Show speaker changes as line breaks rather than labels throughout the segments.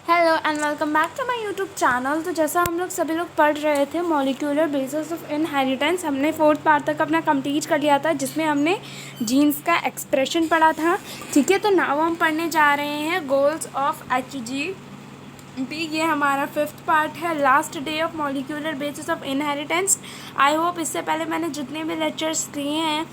Hello and welcome back to my YouTube channel. तो जैसा हम लोग सभी लोग पढ़ रहे थे मॉलिक्यूलर बेसिस ऑफ इनहेरिटेंस, हमने 4th पार्ट तक अपना कंप्लीट कर लिया था जिसमें हमने जीन्स का एक्सप्रेशन पढ़ा था। ठीक है, तो नाउ हम पढ़ने जा रहे हैं गोल्स ऑफ HGP। ये हमारा 5th पार्ट है, last day of molecular basis of inheritance. I hope इससे पहले मैंने जितने भी लेक्चर्स किए हैं,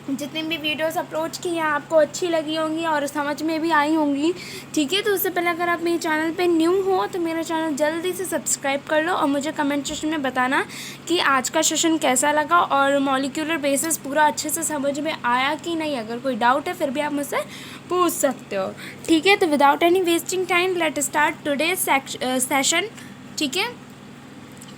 जितनी भी वीडियोस अपलोड की हैं, आपको अच्छी लगी होंगी और समझ में भी आई होंगी। ठीक है, तो उससे पहले अगर आप मेरे चैनल पे न्यू हो तो मेरा चैनल जल्दी से सब्सक्राइब कर लो और मुझे कमेंट सेक्शन में बताना कि आज का सेशन कैसा लगा और मॉलिक्यूलर बेसिस पूरा अच्छे से समझ में आया कि नहीं। अगर कोई डाउट है फिर भी आप मुझसे पूछ सकते हो। ठीक है, तो without any wasting time let start today session. ठीक है,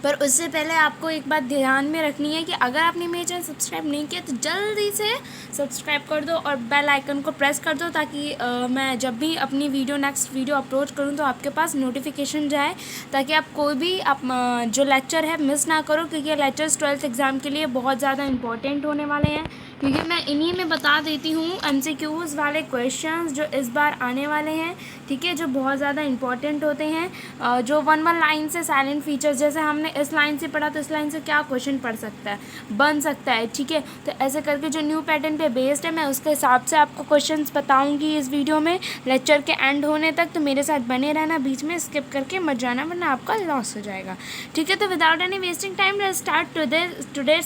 पर उससे पहले आपको एक बात ध्यान में रखनी है कि अगर आपने मेरे चैनल सब्सक्राइब नहीं किया तो जल्दी से सब्सक्राइब कर दो और बेल आइकन को प्रेस कर दो ताकि मैं जब भी अपनी नेक्स्ट वीडियो अपलोड करूं तो आपके पास नोटिफिकेशन जाए, ताकि आप कोई भी जो लेक्चर है मिस ना करो, क्योंकि ये लेक्चर्स 12th एग्ज़ाम के लिए बहुत ज़्यादा इंपॉर्टेंट होने वाले हैं। क्योंकि मैं इन्हीं में बता देती हूँ MCQs वाले क्वेश्चंस जो इस बार आने वाले हैं। ठीक है, जो बहुत ज़्यादा इंपॉर्टेंट होते हैं, जो वन लाइन से साइलेंट फीचर्स, जैसे हमने इस लाइन से पढ़ा तो इस लाइन से क्या क्वेश्चन पढ़ सकता है, बन सकता है। ठीक है, तो ऐसे करके जो न्यू पैटर्न पे बेस्ड है मैं उसके हिसाब से आपको क्वेश्चंस बताऊंगी इस वीडियो में लेक्चर के एंड होने तक। तो मेरे साथ बने रहना, बीच में स्किप करके मत जाना वरना आपका लॉस हो जाएगा। ठीक है, तो without any wasting time let's start today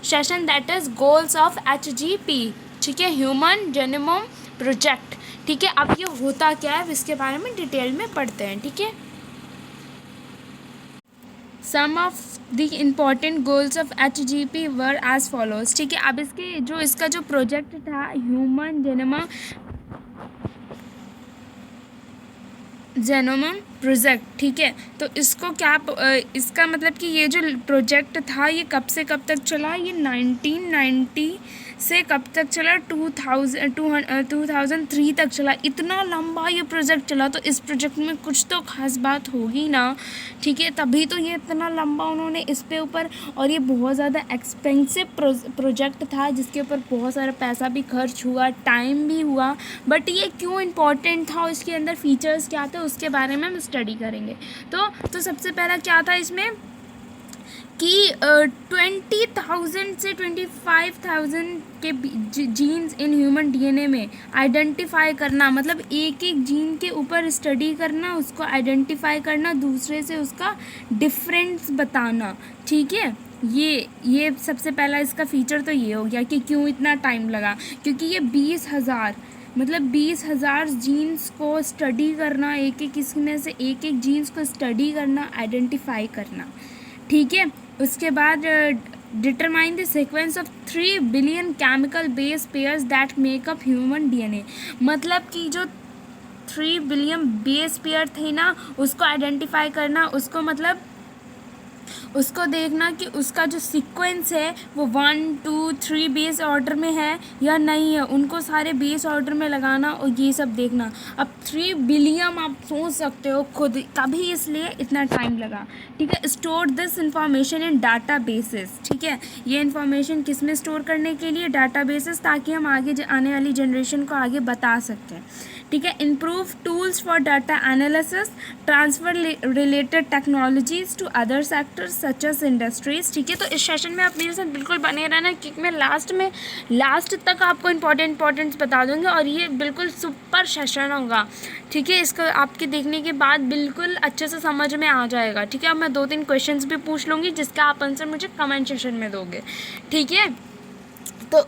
session that is goals of HGP। ठीक है, ह्यूमन जेनोम प्रोजेक्ट। ठीक है, अब ये होता क्या है इसके बारे में डिटेल में पढ़ते हैं। ठीक है, some of the important goals of HGP were as follows. ठीक है, अब इसका जो प्रोजेक्ट था ह्यूमन जेनोम प्रोजेक्ट। ठीक है, तो इसको क्या इसका मतलब कि ये जो प्रोजेक्ट था ये कब से कब तक चला, ये 1990 से कब तक चला, 2003 तक चला। इतना लंबा ये प्रोजेक्ट चला, तो इस प्रोजेक्ट में कुछ तो खास बात होगी ना। ठीक है, तभी तो ये इतना लंबा उन्होंने इस पे ऊपर, और ये बहुत ज़्यादा एक्सपेंसिव प्रोजेक्ट था जिसके ऊपर बहुत सारा पैसा भी खर्च हुआ, टाइम भी हुआ। बट ये क्यों इम्पोर्टेंट था और इसके अंदर फीचर्स क्या थे उसके बारे में हम स्टडी करेंगे। तो सबसे पहला क्या था इसमें कि 20,000 से 25,000 के जीन्स इन ह्यूमन DNA में आइडेंटिफाई करना, मतलब एक एक जीन के ऊपर स्टडी करना, उसको आइडेंटिफाई करना, दूसरे से उसका डिफरेंस बताना। ठीक है, ये सबसे पहला इसका फीचर तो ये हो गया कि क्यों इतना टाइम लगा, क्योंकि ये 20,000 जीन्स को स्टडी करना, एक एक इसमें से एक एक जीन्स को स्टडी करना, आइडेंटिफाई करना। ठीक है, उसके बाद determine the sequence of 3 billion chemical base pairs that make up human DNA। मतलब कि जो 3 बिलियन बेस पेयर थे ना, उसको आइडेंटिफाई करना, उसको देखना कि उसका जो सीक्वेंस है वो 1 2 3 बेस ऑर्डर में है या नहीं है, उनको सारे बेस ऑर्डर में लगाना और ये सब देखना। अब 3 बिलियन आप सोच सकते हो खुद, तभी इसलिए इतना टाइम लगा। ठीक है, store this information in data basis. ठीक है, ये इन्फॉर्मेशन किस में स्टोर करने के लिए, डाटा बेसिस, ताकि हम आगे आने वाली जनरेशन को आगे बता सकते हैं। ठीक है, improve tools for data analysis, transfer related technologies to other sectors such as industries. ठीक है, तो इस सेशन में आप मेरे साथ बिल्कुल बने रहना क्योंकि मैं लास्ट तक आपको इंपॉर्टेंट्स बता दूंगी और ये बिल्कुल सुपर सेशन होगा। ठीक है, इसको आपके देखने के बाद बिल्कुल अच्छे से समझ में आ जाएगा। ठीक है, अब मैं 2-3 क्वेश्चंस भी पूछ लूँगी जिसका आप आंसर मुझे कमेंट सेक्शन में दोगे। ठीक है, तो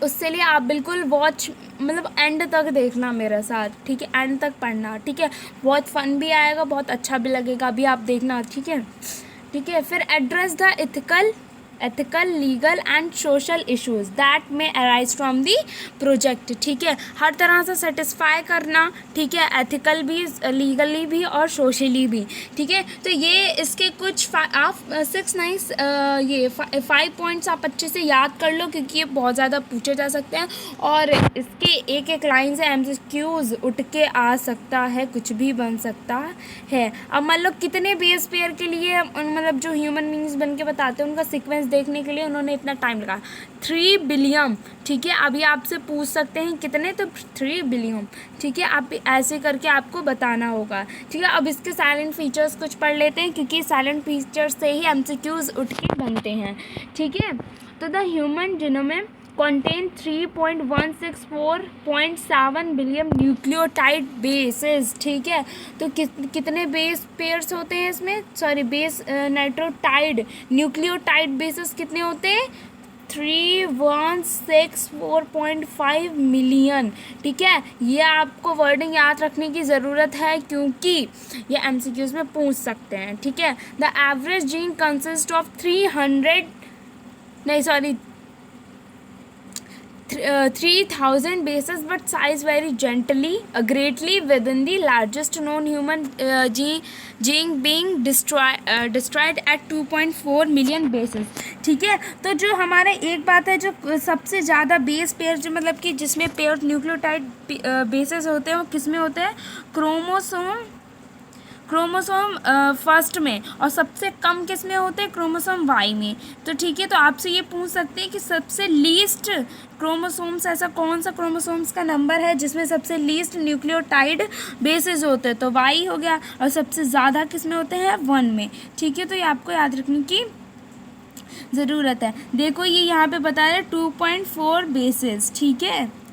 उससे लिए आप बिल्कुल मतलब एंड तक देखना मेरे साथ। ठीक है, एंड तक पढ़ना। ठीक है, बहुत फन भी आएगा, बहुत अच्छा भी लगेगा, अभी आप देखना। ठीक है, फिर address the ethical legal and social issues that में अराइज फ्रॉम दी प्रोजेक्ट। ठीक है, हर तरह से सेटिस्फाई करना। ठीक है, एथिकल भी, लीगली भी और सोशली भी। ठीक है, तो ये इसके कुछ आप 5 पॉइंट्स आप अच्छे से याद कर लो क्योंकि ये बहुत ज़्यादा पूछे जा सकते हैं और इसके एक एक लाइन से MCQs उठ के आ सकता है, कुछ भी बन सकता है। अब मान लो कितने बेस पेयर के लिए मतलब जो ह्यूमन बींग्स बन के बताते हैं उनका सीक्वेंस सीक्वेंस देखने के लिए उन्होंने इतना टाइम लगाया, 3 बिलियन, ठीक है। अभी आपसे पूछ सकते हैं कितने, तो 3 बिलियन, ठीक है। आप ऐसे करके आपको बताना होगा, ठीक है। अब इसके साइलेंट फीचर्स कुछ पढ़ लेते हैं, क्योंकि साइलेंट फीचर्स से ही एमसीक्यूज उठ के बनते हैं, ठीक है। तो द ह्यूमन जीनोम में contain 3.164.7 बिलियन न्यूक्लियोटाइड बेसेस, ठीक है। तो कितने बेस पेयर्स होते हैं इसमें, सॉरी बेस नाइट्रोटाइड न्यूक्लियोटाइड बेसेस कितने होते हैं, 3164.5 मिलियन, ठीक है। ये आपको वर्डिंग याद रखने की ज़रूरत है, क्योंकि ये एमसीक्यूज में पूछ सकते हैं, ठीक है। The average gene consist of 3,000 bases, but size vary greatly within the largest known human gene being destroyed at 2.4 million bases, ठीक है। तो जो हमारा एक बात है, जो सबसे ज़्यादा बेस पेयर, जो मतलब कि जिसमें पेयर न्यूक्लियोटाइड बेसेस होते हैं, वो किस में होते हैं, क्रोमोसोम फर्स्ट में, और सबसे कम किस में होते हैं, क्रोमोसोम वाई में। तो ठीक है, तो आपसे ये पूछ सकते हैं कि सबसे लीस्ट क्रोमोसोम्स, ऐसा कौन सा क्रोमोसोम्स का नंबर है जिसमें सबसे लीस्ट न्यूक्लियोटाइड बेसेस होते हैं, तो वाई हो गया। और सबसे ज़्यादा किस में होते हैं, 1 में, ठीक है। तो ये आपको याद रखने की ज़रूरत है। देखो ये यहाँ पे बता रहे 2.4 बेसेस, ठीक है।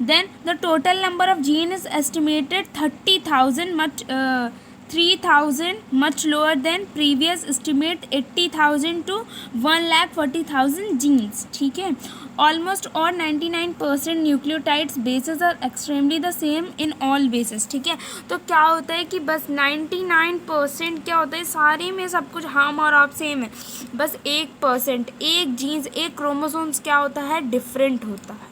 Then the total number of gene is estimated 30,000 much lower than previous estimate 80,000 to 1,40,000 genes, ठीक है। Almost all 99% nucleotides bases are extremely the same in all bases, ठीक है। तो क्या होता है कि बस 99% क्या होता है, सारे में सब कुछ हम और आप सेम है, बस 1% एक जीन्स, एक क्रोमोसोम्स क्या होता है, डिफरेंट होता है,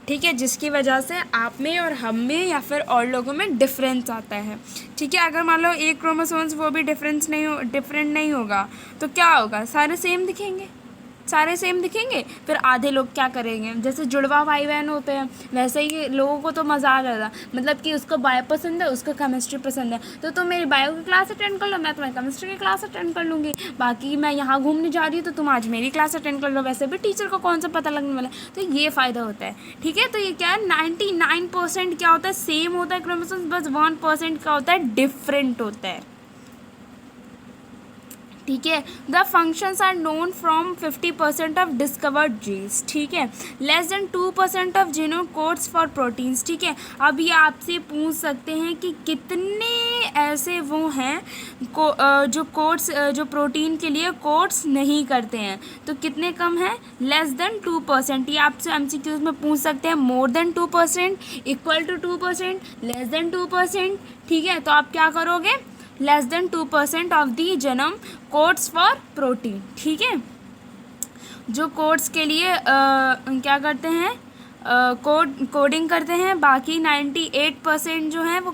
ठीक है, जिसकी वजह से आप में और हम में या फिर और लोगों में डिफरेंस आता है, ठीक है। अगर मान लो एक क्रोमोसोम्स वो भी डिफरेंट नहीं होगा, तो क्या होगा, सारे सेम दिखेंगे, फिर आधे लोग क्या करेंगे, जैसे जुड़वा भाई बहन होते हैं, वैसे ही लोगों को तो मज़ा आ जाता, मतलब कि उसको बायो पसंद है, उसको केमिस्ट्री पसंद है, तो तुम मेरी बायो की क्लास अटेंड कर लो, मैं तुम्हारी केमिस्ट्री की क्लास अटेंड कर लूँगी, बाकी मैं यहाँ घूमने जा रही हूँ तो तुम आज मेरी क्लास अटेंड कर लो, वैसे भी टीचर को कौन सा पता लगने वाला है। तो ये फ़ायदा होता है, ठीक है। तो ये क्या है, 99% क्या होता है, सेम होता है क्रोमोसोम्स, बस 1% क्या होता है, डिफरेंट होता है, ठीक है। The functions are known from 50% of discovered genes, ठीक है। Less than 2% of genome codes for proteins, ठीक है। अब ये आपसे पूछ सकते हैं कि कितने ऐसे वो हैं जो कोड्स, जो प्रोटीन के लिए कोड्स नहीं करते हैं, तो कितने कम हैं, लेस देन 2%। ये आपसे एमसीक्यूज में पूछ सकते हैं, more than 2%, equal to 2%, less than 2%, ठीक है। तो आप क्या करोगे, लेस देन 2% ऑफ दी जनम कोड्स फॉर प्रोटीन, ठीक है। जो कोड्स के लिए क्या करते हैं, कोडिंग करते हैं, बाकी 98% जो हैं वो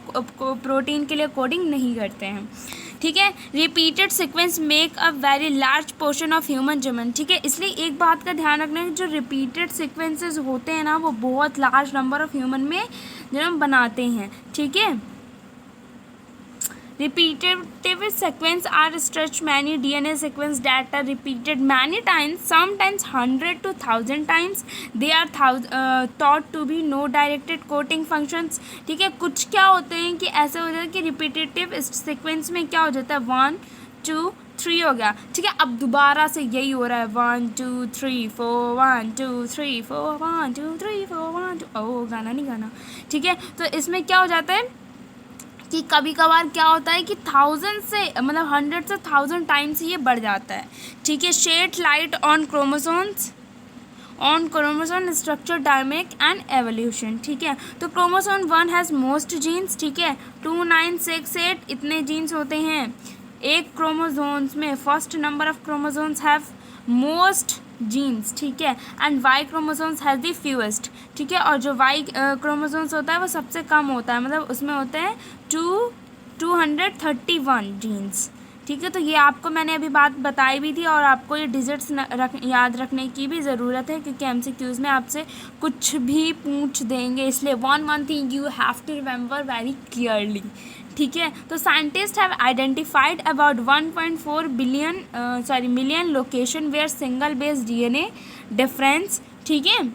प्रोटीन के लिए कोडिंग नहीं करते हैं, ठीक है। Repeated sequence make a very large portion of human genome, ठीक है। इसलिए एक बात का ध्यान रखना है, जो रिपीटेड सीक्वेंसेस होते हैं ना, वो बहुत लार्ज नंबर ऑफ ह्यूमन में जीनोम बनाते हैं, ठीक है। Repetitive sequence are stretched many DNA sequence that are repeated many times, sometimes 100 to 1,000 times. They are thought to be no directed coding functions, ठीक है। कुछ क्या होते हैं कि ऐसे हो जाता है कि रिपीटेटिव सीक्वेंस में क्या हो जाता है, 1 2 3 हो गया, ठीक है। अब दोबारा से यही हो रहा है, 1 2 3 4 1 2 3 4 1 2 3 4 1 2, ओ गाना नहीं गाना, ठीक है। तो इसमें क्या हो जाता है कि कभी कभार क्या होता है कि 1,000 से, मतलब 100 से 1,000 टाइम्स ये बढ़ जाता है, ठीक है। Shed light on chromosome structure, dynamic and evolution, ठीक है। तो क्रोमोसोम 1 हैज़ मोस्ट जीन्स, ठीक है, 2 9 6 8 इतने जीन्स होते हैं एक क्रोमोसोम्स में। First number of chromosomes have most genes, ठीक है, and Y chromosomes has the fewest, ठीक है। और जो वाई क्रोमोसोम्स होता है वो सबसे कम होता है, मतलब उसमें होते हैं 231 जीन्स, ठीक है। तो ये आपको मैंने अभी बात बताई भी थी, और आपको ये डिजिट्स याद रखने की भी ज़रूरत है, क्योंकि एमसीक्यूज़ में आपसे कुछ भी पूछ देंगे, इसलिए one thing you have to remember very clearly, ठीक है। तो scientist have identified about 1.4 million location where single base DNA difference, ठीक है।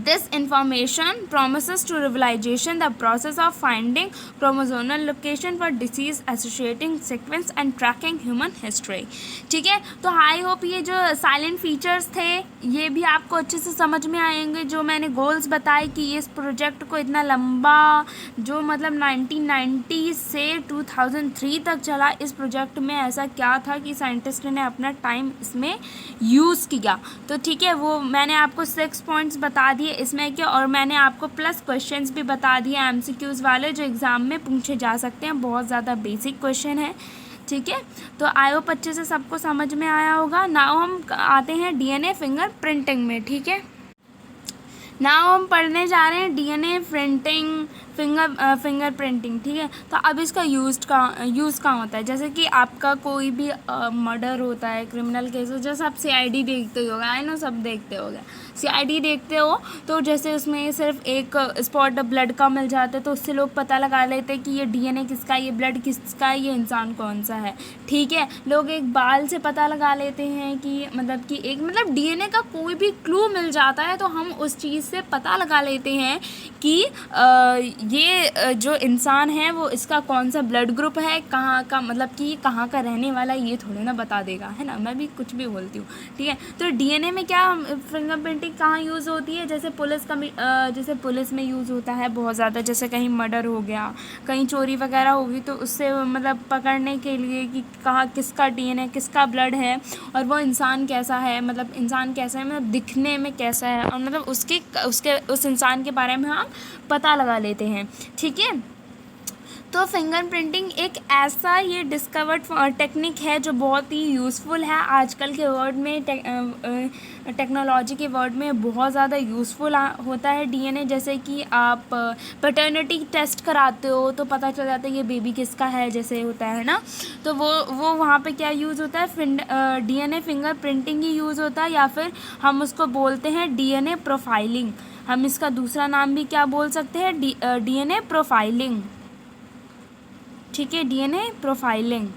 This information promises to realization the process of finding chromosomal location for disease associating sequence and tracking human history, ठीक है। तो I hope ये जो salient features थे ये भी आपको अच्छे से समझ में आएंगे। जो मैंने गोल्स बताए कि इस प्रोजेक्ट को इतना लंबा, जो मतलब 1990 से 2003 तक चला, इस प्रोजेक्ट में ऐसा क्या था कि साइंटिस्ट ने अपना टाइम इसमें यूज़ किया। तो ठीक है, वो मैंने आपको 6 पॉइंट्स बता दिए इसमें के, और मैंने आपको प्लस क्वेश्चंस भी बता दिए एमसीक्यूज़ वाले, जो एग्ज़ाम में पूछे जा सकते हैं। बहुत ज़्यादा बेसिक क्वेश्चन है, ठीक है। तो आई होप अच्छे से सबको समझ में आया होगा। नाउ हम आते हैं डीएनए फिंगर प्रिंटिंग में, ठीक है। नाउ हम पढ़ने जा रहे हैं डीएनए प्रिंटिंग, फिंगर प्रिंटिंग, ठीक है। तो अब इसका यूज़ कहाँ होता है? जैसे कि आपका कोई भी मर्डर होता है, क्रिमिनल केस, जैसे आप सीआईडी देखते ही होगा, आई नो सब देखते होगे, सीआईडी देखते हो तो जैसे उसमें सिर्फ एक स्पॉट ब्लड का मिल जाता है, तो उससे लोग पता लगा लेते हैं कि ये डीएनए किसका, ये ब्लड किसका, ये इंसान कौन सा है, ठीक है। लोग एक बाल से पता लगा लेते हैं कि मतलब डीएनए का कोई भी क्लू मिल जाता है तो हम उस चीज़ से पता लगा लेते हैं कि ये जो इंसान है वो इसका कौन सा ब्लड ग्रुप है, कहाँ का, मतलब कि कहाँ का रहने वाला, ये थोड़े ना बता देगा, है ना। मैं भी कुछ भी बोलती हूँ, ठीक है। तो डीएनए में क्या फिंगरप्रिंटिंग कहाँ यूज़ होती है? जैसे जैसे पुलिस में यूज़ होता है बहुत ज़्यादा, जैसे कहीं मर्डर हो गया, कहीं चोरी वगैरह होगी, तो उससे मतलब पकड़ने के लिए कि कहाँ किसका डीएनए, किसका ब्लड है, और वो इंसान कैसा है, मतलब दिखने में कैसा है, और मतलब उस इंसान के बारे में हम पता लगा लेते हैं, ठीक है। तो फिंगरप्रिंटिंग एक ऐसा ये डिस्कवर्ड टेक्निक है जो बहुत ही यूज़फुल है आजकल के वर्ल्ड में, टेक्नोलॉजी के वर्ल्ड में बहुत ज़्यादा यूज़फुल होता है डीएनए। जैसे कि आप पैटर्निटी टेस्ट कराते हो तो पता चल जाता है ये बेबी किसका है, जैसे होता है ना। तो वो वहाँ पे क्या यूज़ होता है, डीएनए फिंगरप्रिंटिंग ही यूज़ होता है, या फिर हम उसको बोलते हैं डीएनए प्रोफाइलिंग। हम इसका दूसरा नाम भी क्या बोल सकते हैं, डीएनए प्रोफाइलिंग, ठीक है, डीएनए प्रोफाइलिंग,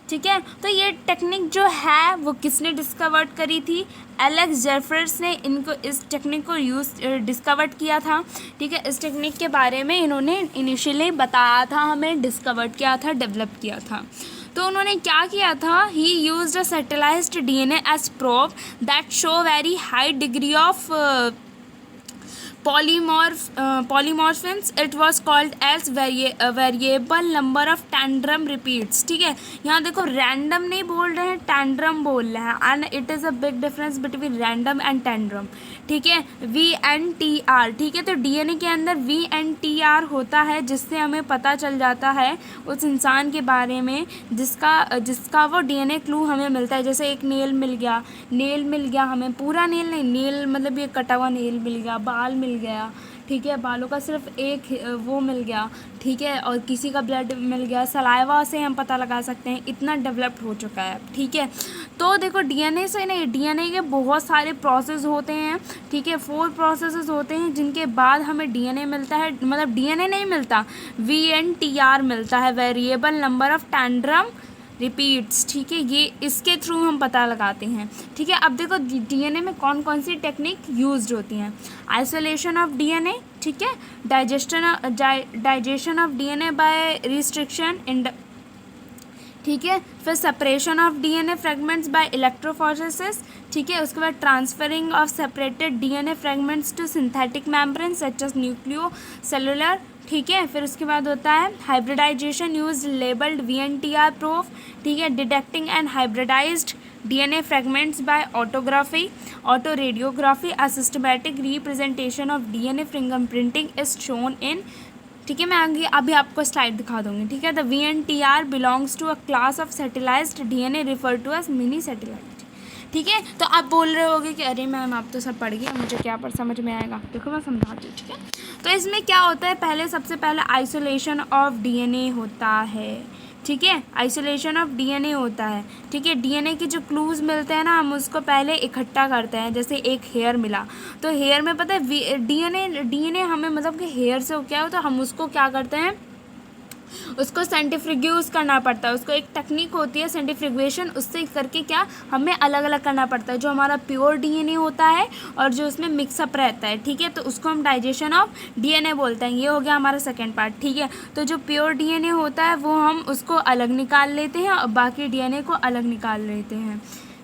ठीक है। तो ये टेक्निक जो है वो किसने डिस्कवर करी थी? एलेक्स जेफर्स ने इस टेक्निक को डिस्कवर किया था, ठीक है। इस टेक्निक के बारे में इन्होंने इनिशियली बताया था, हमें डिस्कवर किया था, डेवलप किया था। तो उन्होंने क्या किया था, he used a satellite DNA as proof that show very high degree of polymorphisms. It was called as variable number of tandem repeats, ठीक है। यहाँ देखो रैंडम नहीं बोल रहे हैं, टैंड्रम बोल रहे हैं, and it is a big difference between random and tandem, ठीक है। VNTR, ठीक है। तो डीएनए के अंदर VNTR होता है, जिससे हमें पता चल जाता है उस इंसान के बारे में जिसका वो डीएनए क्लू हमें मिलता है। जैसे एक नेल मिल गया हमें, पूरा नेल नहीं, नेल मतलब ये कटा हुआ नेल मिल गया, बाल मिल गया, ठीक है, बालों का सिर्फ एक वो मिल गया, ठीक है, और किसी का ब्लड मिल गया, सलाइवा से हम पता लगा सकते हैं, इतना डेवलप्ड हो चुका है, ठीक है। तो देखो डीएनए से नहीं, डीएनए के बहुत सारे प्रोसेस होते हैं, ठीक है, 4 प्रोसेसेस होते हैं, जिनके बाद हमें डीएनए मिलता है, मतलब डीएनए नहीं मिलता, VNTR मिलता है, वेरिएबल नंबर ऑफ टैंड्रम रिपीट्स, ठीक है। ये इसके थ्रू हम पता लगाते हैं, ठीक है। अब देखो डीएनए में कौन कौन सी टेक्निक यूज्ड होती हैं। आइसोलेशन ऑफ डीएनए, ठीक है, digestion of DNA by restriction, ठीक है। फिर separation of DNA fragments by electrophoresis, ठीक है। उसके बाद transferring of separated DNA fragments to synthetic membrane such as nucleo cellular, ठीक है। फिर उसके बाद होता है hybridisation use labelled VNTR proof, ठीक है। Detecting and hybridised DNA fragments by autography, auto radiography, a systematic representation of DNA fingerprinting is shown in, ठीक है। मैं आगे अभी आपको स्लाइड दिखा दूंगी, ठीक है। The VNTR belongs to a class of satellite DNA refer to as mini satellite, ठीक है। तो आप बोल रहे होगे कि अरे मैम आप तो सब पढ़ गए, मुझे क्या पर समझ में आएगा। देखो मैं समझाती हूँ, ठीक है। तो इसमें क्या होता है, सबसे पहले आइसोलेशन ऑफ डीएनए होता है, ठीक है, आइसोलेशन ऑफ डीएनए होता है। ठीक है, डीएनए के जो क्लूज मिलते हैं ना, हम उसको पहले इकट्ठा करते हैं। जैसे एक हेयर मिला, तो हेयर में पता है डीएनए हमें मतलब कि हेयर से क्या हो, तो हम उसको क्या करते हैं, उसको सेंट्रीफ्यूज करना पड़ता है। उसको एक टेक्निक होती है सेंट्रीफ्यूगेशन, उससे करके क्या हमें अलग अलग करना पड़ता है, जो हमारा प्योर डीएनए होता है और जो उसमें मिक्सअप रहता है। ठीक है, तो उसको हम डाइजेशन ऑफ डीएनए बोलते हैं। ये हो गया हमारा सेकेंड पार्ट। ठीक है, तो जो प्योर डीएनए होता है वो हम उसको अलग निकाल लेते हैं और बाकी डीएनए को अलग निकाल लेते हैं।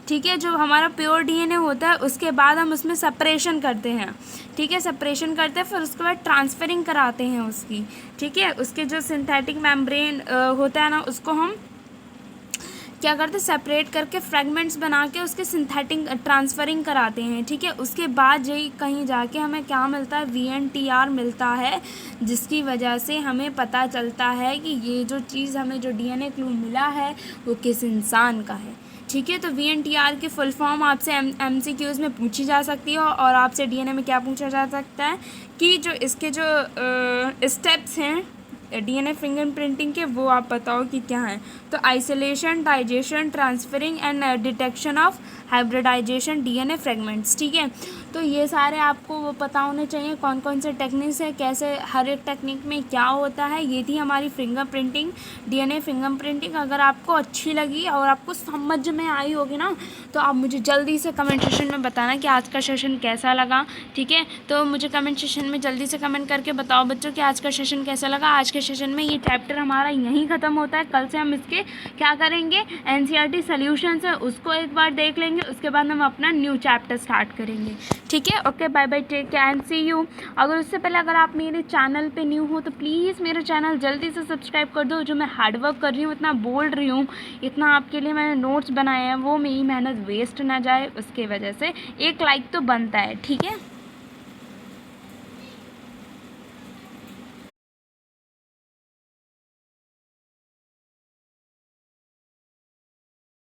ठीक है, जो हमारा प्योर डीएनए होता है उसके बाद हम उसमें सेपरेशन करते हैं। ठीक है, सेपरेशन करते हैं, फिर उसके बाद ट्रांसफरिंग कराते हैं उसकी। ठीक है, उसके जो सिंथेटिक मेम्ब्रेन होता है ना, उसको हम क्या करते हैं, सेपरेट करके फ्रेगमेंट्स बना के उसके सिंथेटिक ट्रांसफरिंग कराते हैं। ठीक है, उसके बाद यही कहीं जाके हमें क्या मिलता है, VNTR मिलता है, जिसकी वजह से हमें पता चलता है कि ये जो चीज़ हमें जो डीएनए क्लू मिला है वो किस इंसान का है। ठीक है, तो VNTR की फुल फॉर्म आपसे MCQs में पूछी जा सकती है। और आपसे डीएनए में क्या पूछा जा सकता है कि जो इसके जो स्टेप्स हैं डीएनए फिंगरप्रिंटिंग के, वो आप बताओ कि क्या है। तो isolation, digestion, transferring and detection of hybridisation DNA fragments. ठीक है, तो ये सारे आपको वो पता होने चाहिए कौन कौन से टेक्निक्स है, कैसे हर एक टेक्निक में क्या होता है। ये थी हमारी फिंगरप्रिंटिंग, डीएनए फिंगरप्रिंटिंग। अगर आपको अच्छी लगी और आपको समझ में आई होगी ना, तो आप मुझे जल्दी से कमेंट सेशन में बताना कि आज का सेशन कैसा लगा। ठीक है, तो मुझे कमेंट सेशन में जल्दी से कमेंट करके बताओ बच्चों कि आज का सेशन कैसा लगा। आज के सेशन में ये चैप्टर हमारा यहीं ख़त्म होता है। कल से हम इसके क्या करेंगे, NCERT सॉल्यूशंस है उसको एक बार देख लेंगे, उसके बाद हम अपना न्यू चैप्टर स्टार्ट करेंगे। ठीक है, okay, bye bye, take care and see you. अगर उससे पहले अगर आप मेरे चैनल पे न्यू हो तो प्लीज़ मेरे चैनल जल्दी से सब्सक्राइब कर दो। जो मैं हार्डवर्क कर रही हूँ, इतना बोल रही हूँ, इतना आपके लिए मैंने नोट्स बनाए हैं, वो मेरी मेहनत वेस्ट ना जाए, उसके वजह से एक लाइक तो बनता है। ठीक है।